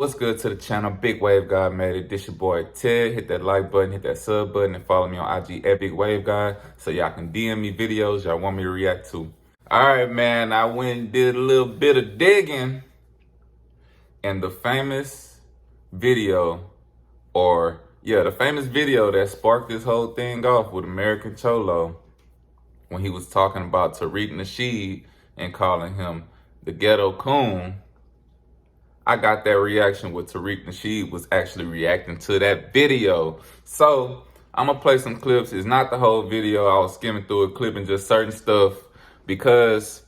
What's good to the channel? Big Wave Guy made it. This your boy Ted. Hit that like button, hit that sub button, and follow me on IG at Big Wave Guy so y'all can DM me videos y'all want me to react to. Alright, man, I went and did a little bit of digging, and the famous video, the famous video that sparked this whole thing off with American Cholo when he was talking about Tariq Nasheed and calling him the ghetto coon. I got that reaction with Tariq Nasheed was actually reacting to that video. So I'm gonna play some clips. It's not the whole video. I was skimming through it, clipping just certain stuff because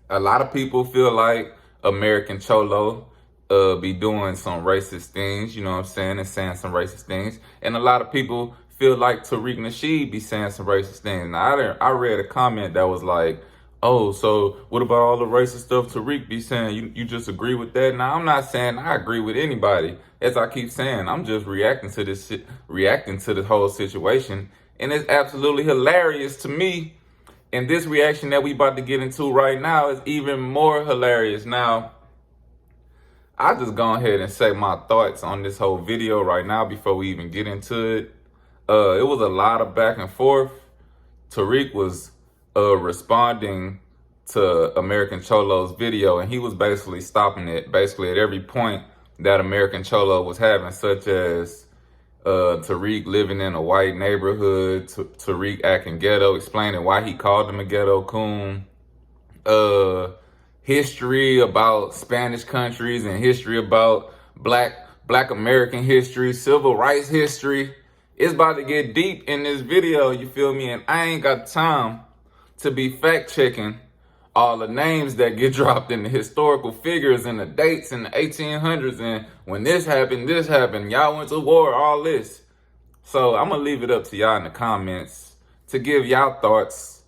a lot of people feel like American Cholo be doing some racist things, you know what I'm saying, and saying some racist things. And a lot of people feel like Tariq Nasheed be saying some racist things. Now, I read a comment that was like, oh, so what about all the racist stuff Tariq be saying? You just agree with that? Now, I'm not saying I agree with anybody. As I keep saying, I'm just reacting to this shit, reacting to this whole situation. And it's absolutely hilarious to me. And this reaction that we about to get into right now is even more hilarious. Now, I'll just go ahead and say my thoughts on this whole video right now before we even get into it. It was a lot of back and forth. Tariq was responding to American Cholo's video, and he was basically stopping it basically at every point that American Cholo was having, such as Tariq living in a white neighborhood, Tariq acting ghetto, explaining why he called him a ghetto coon, history about Spanish countries and history about black American history, civil rights history. It's about to get deep in this video, you feel me? And I ain't got time to be fact checking all the names that get dropped in the historical figures and the dates in the 1800s and when this happened, y'all went to war, all this. So I'm gonna leave it up to y'all in the comments to give y'all thoughts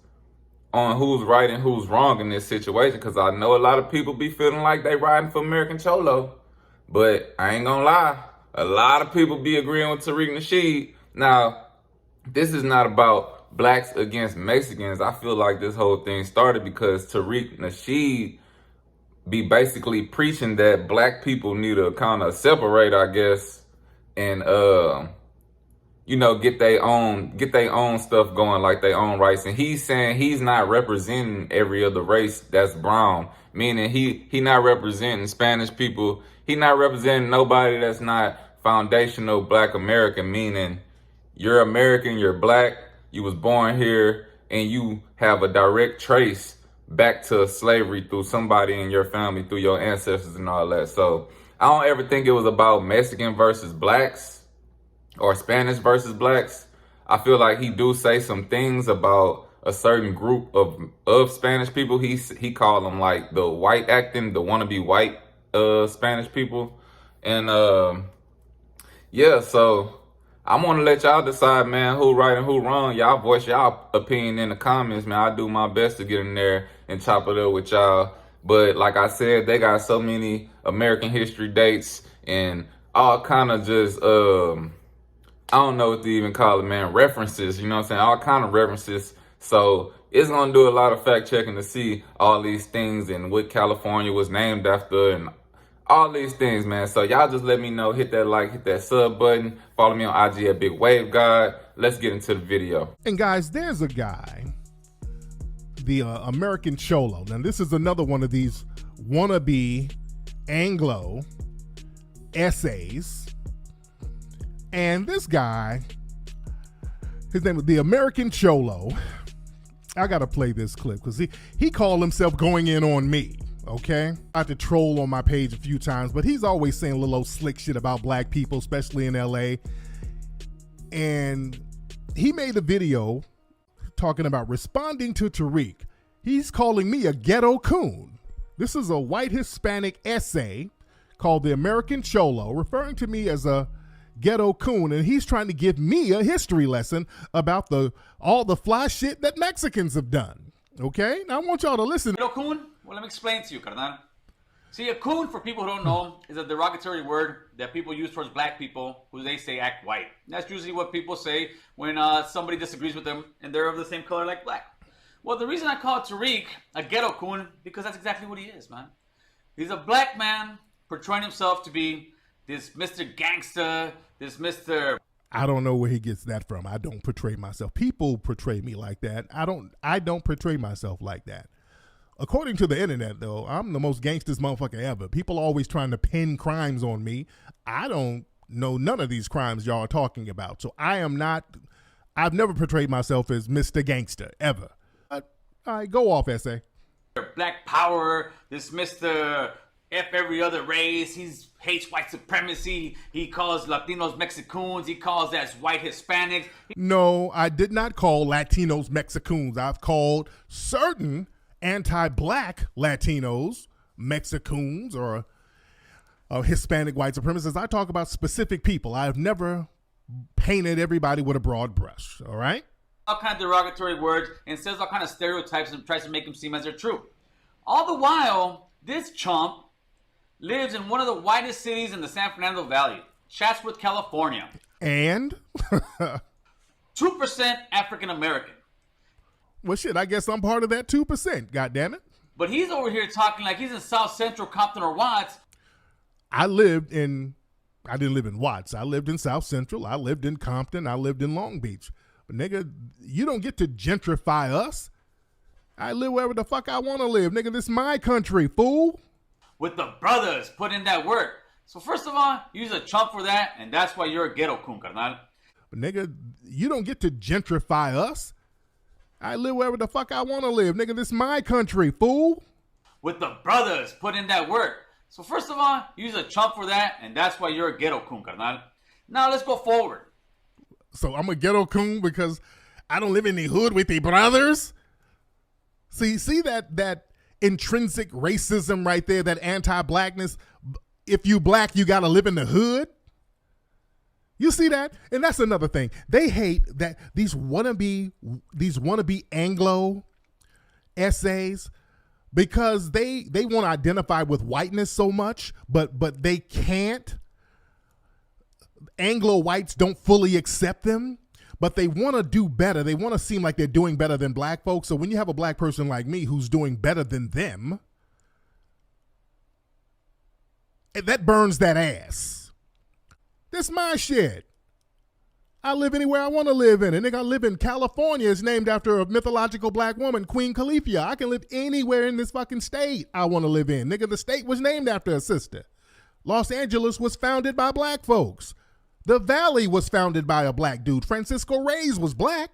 on who's right and who's wrong in this situation, because I know a lot of people be feeling like they riding for American Cholo, but I ain't gonna lie, a lot of people be agreeing with Tariq Nasheed. Now, this is not about blacks against Mexicans. I feel like this whole thing started because Tariq Nasheed be basically preaching that black people need to kind of separate, I guess, and get their own stuff going, like their own rights. And he's saying he's not representing every other race that's brown, meaning he not representing Spanish people. He not representing nobody that's not foundational black American, meaning you're American, you're black, you was born here, and you have a direct trace back to slavery through somebody in your family, through your ancestors and all that. So I don't ever think it was about Mexican versus blacks or Spanish versus blacks. I feel like he do say some things about a certain group of Spanish people. He called them like the white acting, the wannabe white Spanish people. And yeah, so I'm gonna let y'all decide, man, who right and who wrong. Y'all voice y'all opinion in the comments, man. I do my best to get in there and chop it up with y'all. But like I said, they got so many American history dates and all kind of just, I don't know what to even call it, man, references, you know what I'm saying? All kind of references. So it's gonna do a lot of fact checking to see all these things and what California was named after and all these things, man. So y'all just let me know. Hit that like, hit that sub button. Follow me on IG at Big Wave Guy. Let's get into the video. And guys, there's a guy, the American Cholo. Now this is another one of these wannabe Anglo essays. And this guy, his name is the American Cholo. I gotta play this clip because he called himself going in on me. Okay, I had to troll on my page a few times, but he's always saying little old slick shit about black people, especially in LA. And he made a video talking about responding to Tariq. He's calling me a ghetto coon. This is a white Hispanic essay called The American Cholo, referring to me as a ghetto coon, and he's trying to give me a history lesson about all the fly shit that Mexicans have done. Okay, now I want y'all to listen. Ghetto coon? Well, let me explain to you, carnal. See, a coon, for people who don't know, is a derogatory word that people use towards black people who they say act white. And that's usually what people say when somebody disagrees with them and they're of the same color like black. Well, the reason I call Tariq a ghetto coon, because that's exactly what he is, man. He's a black man portraying himself to be this Mr. Gangsta, this Mr. I don't know where he gets that from. I don't portray myself. People portray me like that. I don't portray myself like that. According to the internet, though, I'm the most gangstest motherfucker ever. People always trying to pin crimes on me. I don't know none of these crimes y'all are talking about. So I've never portrayed myself as Mr. Gangster, ever. All right, go off, essay. Black Power, this Mr. F every other race. He hates white supremacy. He calls Latinos Mexicans. He calls us white Hispanics. No, I did not call Latinos Mexicans. I've called certain anti-black Latinos Mexicans or Hispanic white supremacists. I talk about specific people. I have never painted everybody with a broad brush, all right? All kind of derogatory words and says all kind of stereotypes and tries to make them seem as they're true. All the while, this chump lives in one of the whitest cities in the San Fernando Valley, Chatsworth, California. And? 2% African American. Well, shit, I guess I'm part of that 2%, goddammit. But he's over here talking like he's in South Central Compton or Watts. I didn't live in Watts. I lived in South Central. I lived in Compton. I lived in Long Beach. But nigga, you don't get to gentrify us. I live wherever the fuck I want to live. Nigga, this is my country, fool. With the brothers put in that work. So first of all, use a chump for that, and that's why you're a ghetto coon, carnal. But nigga, you don't get to gentrify us. I live wherever the fuck I want to live. Nigga, this is my country, fool. With the brothers put in that work. So first of all, use a chump for that, and that's why you're a ghetto coon, carnal. Now let's go forward. So I'm a ghetto coon because I don't live in the hood with the brothers? See that intrinsic racism right there, that anti-blackness? If you black, you got to live in the hood? You see that? And that's another thing. They hate that these wannabe Anglo essays, because they want to identify with whiteness so much, but they can't. Anglo whites don't fully accept them, but they want to do better. They want to seem like they're doing better than black folks. So when you have a black person like me who's doing better than them, that burns that ass. This my shit. I live anywhere I want to live in. And nigga, I live in California. It's named after a mythological black woman, Queen Califia. I can live anywhere in this fucking state I want to live in. Nigga, the state was named after a sister. Los Angeles was founded by black folks. The Valley was founded by a black dude. Francisco Reyes was black.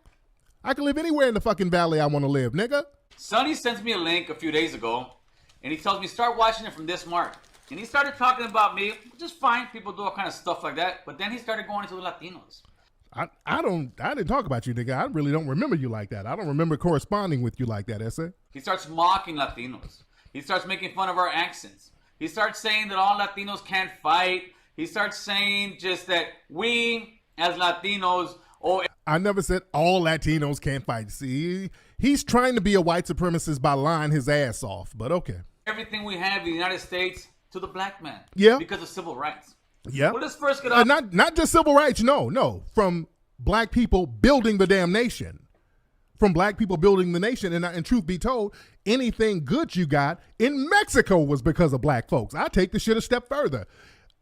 I can live anywhere in the fucking valley I want to live, nigga. Sonny sends me a link a few days ago, and he tells me start watching it from this mark. And he started talking about me, which is fine. People do all kind of stuff like that. But then he started going into the Latinos. I didn't talk about you, nigga. I really don't remember you like that. I don't remember corresponding with you like that, essay. He starts mocking Latinos. He starts making fun of our accents. He starts saying that all Latinos can't fight. He starts saying just that we, as Latinos... I never said all Latinos can't fight. See, he's trying to be a white supremacist by lying his ass off, but okay. Everything we have in the United States to the black man. Yeah. Because of civil rights. Yeah. Well, let's first get off... Not just civil rights, no. From black people building the damn nation. From black people building the nation. And truth be told, anything good you got in Mexico was because of black folks. I take the shit a step further.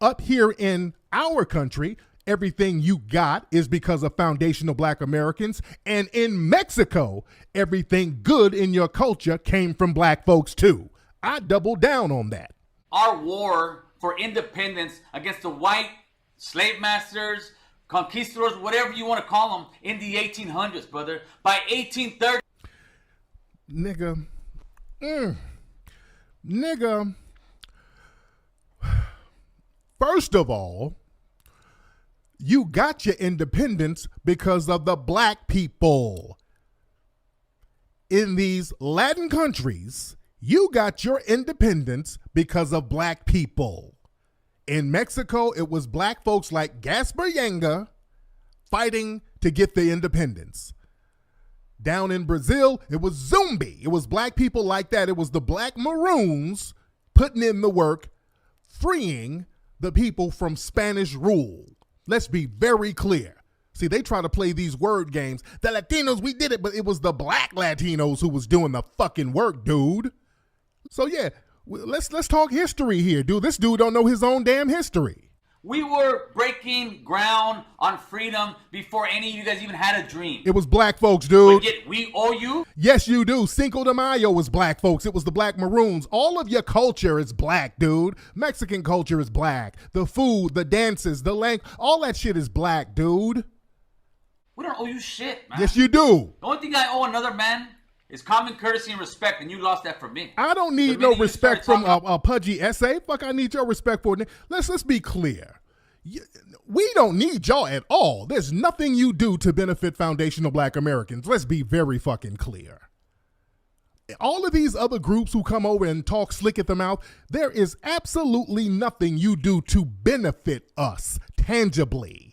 Up here in our country, everything you got is because of foundational black Americans. And in Mexico, everything good in your culture came from black folks too. I double down on that. Our war for independence against the white slave masters, conquistadors, whatever you want to call them, in the 1800s, brother. By 1830... Nigga. First of all, you got your independence because of the black people. In these Latin countries, you got your independence because of black people. In Mexico, it was black folks like Gaspar Yenga fighting to get the independence. Down in Brazil, it was Zumbi. It was black people like that. It was the black Maroons putting in the work, freeing the people from Spanish rule. Let's be very clear. See, they try to play these word games. The Latinos, we did it, but it was the black Latinos who was doing the fucking work, dude. So yeah, Let's talk history here, dude. This dude don't know his own damn history. We were breaking ground on freedom before any of you guys even had a dream. It was black folks, dude. But yet we owe you? Yes, you do. Cinco de Mayo was black folks. It was the black maroons. All of your culture is black, dude. Mexican culture is black. The food, the dances, the language, all that shit is black, dude. We don't owe you shit, man. Yes, you do. The only thing I owe another man is common courtesy and respect, and you lost that from me. I don't need no respect from a pudgy essay. Fuck, I need your respect for it. Let's be clear. We don't need y'all at all. There's nothing you do to benefit foundational black Americans. Let's be very fucking clear. All of these other groups who come over and talk slick at the mouth, there is absolutely nothing you do to benefit us tangibly.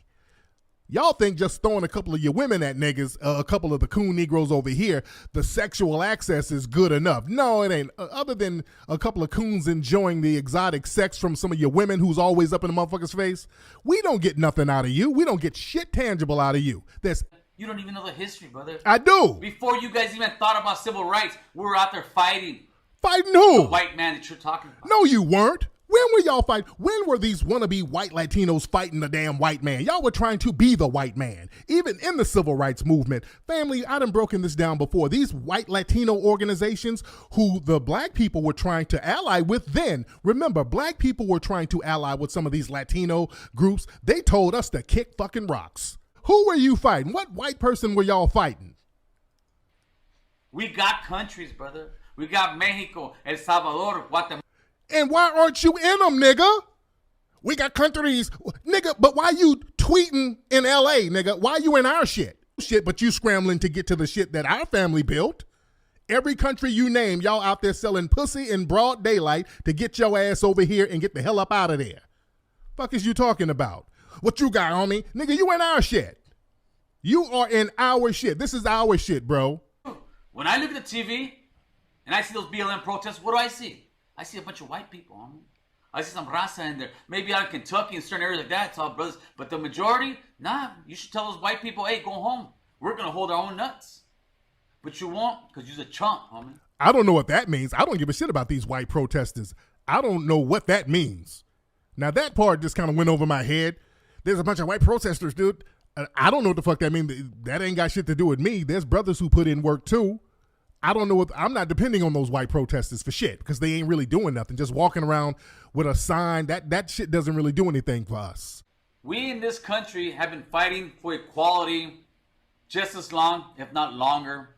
Y'all think just throwing a couple of your women at niggas, a couple of the coon Negroes over here, the sexual access is good enough. No, it ain't. Other than a couple of coons enjoying the exotic sex from some of your women who's always up in the motherfucker's face, we don't get nothing out of you. We don't get shit tangible out of you. You don't even know the history, brother. I do. Before you guys even thought about civil rights, we were out there fighting. Fighting who? The white man that you're talking about. No, you weren't. When were y'all fighting? When were these wannabe white Latinos fighting the damn white man? Y'all were trying to be the white man. Even in the civil rights movement. Family, I done broken this down before. These white Latino organizations who the black people were trying to ally with then. Remember, black people were trying to ally with some of these Latino groups. They told us to kick fucking rocks. Who were you fighting? What white person were y'all fighting? We got countries, brother. We got Mexico, El Salvador, Guatemala. And why aren't you in them, nigga? We got countries. Nigga, but why you tweeting in LA, nigga? Why you in our shit? Shit, but you scrambling to get to the shit that our family built. Every country you name, y'all out there selling pussy in broad daylight to get your ass over here and get the hell up out of there. Fuck is you talking about? What you got, homie? Nigga, you in our shit. You are in our shit. This is our shit, bro. When I look at the TV and I see those BLM protests, what do I see? I see a bunch of white people, homie. I see some raza in there. Maybe out in Kentucky and certain areas like that, it's all brothers. But the majority, nah, you should tell those white people, hey, go home. We're going to hold our own nuts. But you won't because you're a chump, homie. I don't know what that means. I don't give a shit about these white protesters. I don't know what that means. Now, that part just kind of went over my head. There's a bunch of white protesters, dude. I don't know what the fuck that means. That ain't got shit to do with me. There's brothers who put in work, too. I don't know what, I'm not depending on those white protesters for shit because they ain't really doing nothing. Just walking around with a sign, that shit doesn't really do anything for us. We in this country have been fighting for equality just as long, if not longer,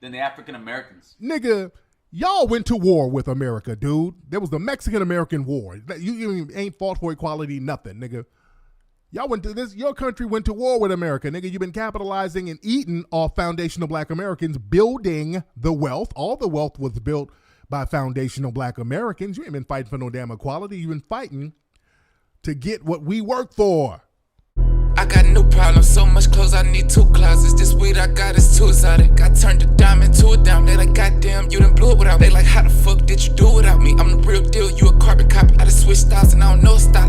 than the African Americans. Nigga, y'all went to war with America, dude. There was the Mexican-American War. You ain't fought for equality, nothing, nigga. Y'all went to this, your country went to war with America, nigga. You've been capitalizing and eating off foundational black Americans, building the wealth. All the wealth was built by foundational black Americans. You ain't been fighting for no damn equality. You've been fighting to get what we work for. I got no problem, so much clothes I need 2 closets. This weed I got is too exotic. I turned a dime into a dime. They like, goddamn, you done blew it without me. They like, how the fuck did you do it without me? I'm the real deal, you a carbon copy. I just switched styles and I don't know style.